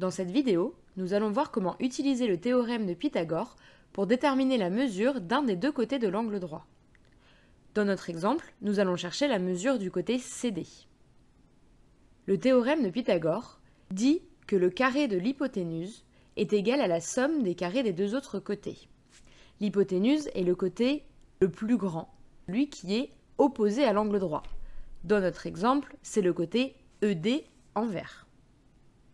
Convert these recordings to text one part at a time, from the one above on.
Dans cette vidéo, nous allons voir comment utiliser le théorème de Pythagore pour déterminer la mesure d'un des deux côtés de l'angle droit. Dans notre exemple, nous allons chercher la mesure du côté CD. Le théorème de Pythagore dit que le carré de l'hypoténuse est égal à la somme des carrés des deux autres côtés. L'hypoténuse est le côté le plus grand, lui qui est opposé à l'angle droit. Dans notre exemple, c'est le côté ED en vert.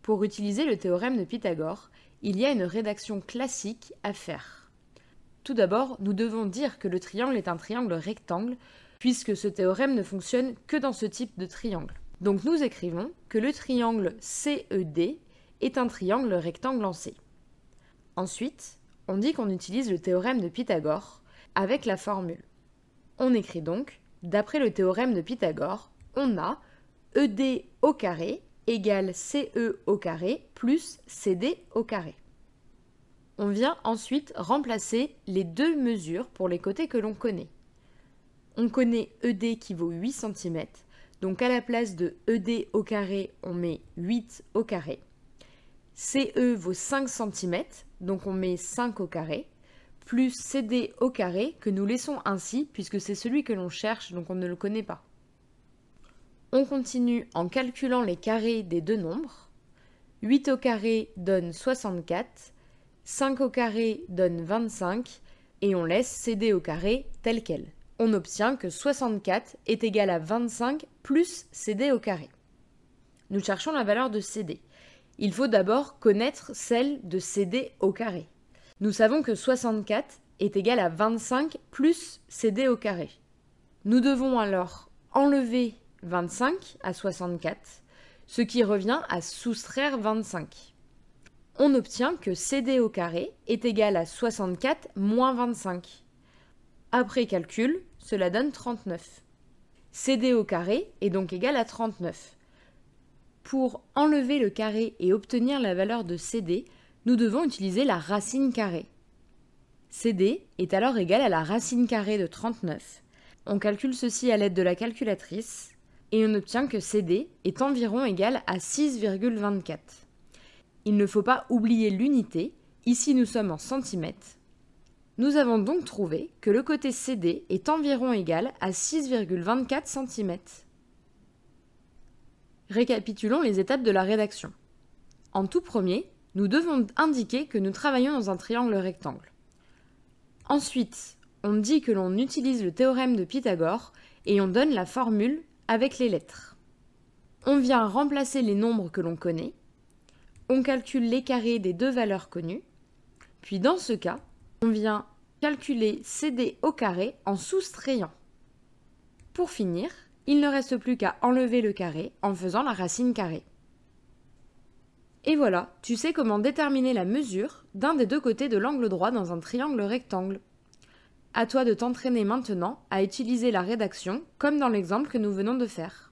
Pour utiliser le théorème de Pythagore, il y a une rédaction classique à faire. Tout d'abord, nous devons dire que le triangle est un triangle rectangle, puisque ce théorème ne fonctionne que dans ce type de triangle. Donc nous écrivons que le triangle CED est un triangle rectangle en C. Ensuite, on dit qu'on utilise le théorème de Pythagore avec la formule. On écrit donc, d'après le théorème de Pythagore, on a ED au carré égale CE au carré plus CD au carré. On vient ensuite remplacer les deux mesures pour les côtés que l'on connaît. On connaît ED qui vaut 8 cm, donc à la place de ED au carré, on met 8 au carré. CE vaut 5 cm, donc on met 5 au carré, plus CD au carré, que nous laissons ainsi, puisque c'est celui que l'on cherche, donc on ne le connaît pas. On continue en calculant les carrés des deux nombres. 8 au carré donne 64, 5 au carré donne 25, et on laisse CD au carré tel quel. On obtient que 64 est égal à 25 plus CD au carré. Nous cherchons la valeur de CD. Il faut d'abord connaître celle de CD au carré. Nous savons que 64 est égal à 25 plus CD au carré. Nous devons alors enlever 25 à 64, ce qui revient à soustraire 25. On obtient que CD au carré est égal à 64 moins 25. Après calcul, cela donne 39. CD au carré est donc égal à 39. Pour enlever le carré et obtenir la valeur de CD, nous devons utiliser la racine carrée. CD est alors égal à la racine carrée de 39. On calcule ceci à l'aide de la calculatrice et on obtient que CD est environ égal à 6,24. Il ne faut pas oublier l'unité, ici nous sommes en centimètres. Nous avons donc trouvé que le côté CD est environ égal à 6,24 cm. Récapitulons les étapes de la rédaction. En tout premier, nous devons indiquer que nous travaillons dans un triangle rectangle. Ensuite, on dit que l'on utilise le théorème de Pythagore et on donne la formule avec les lettres. On vient remplacer les nombres que l'on connaît. On calcule les carrés des deux valeurs connues. Puis dans ce cas, on vient calculer CD au carré en soustrayant. Pour finir, il ne reste plus qu'à enlever le carré en faisant la racine carrée. Et voilà, tu sais comment déterminer la mesure d'un des deux côtés de l'angle droit dans un triangle rectangle. À toi de t'entraîner maintenant à utiliser la rédaction comme dans l'exemple que nous venons de faire.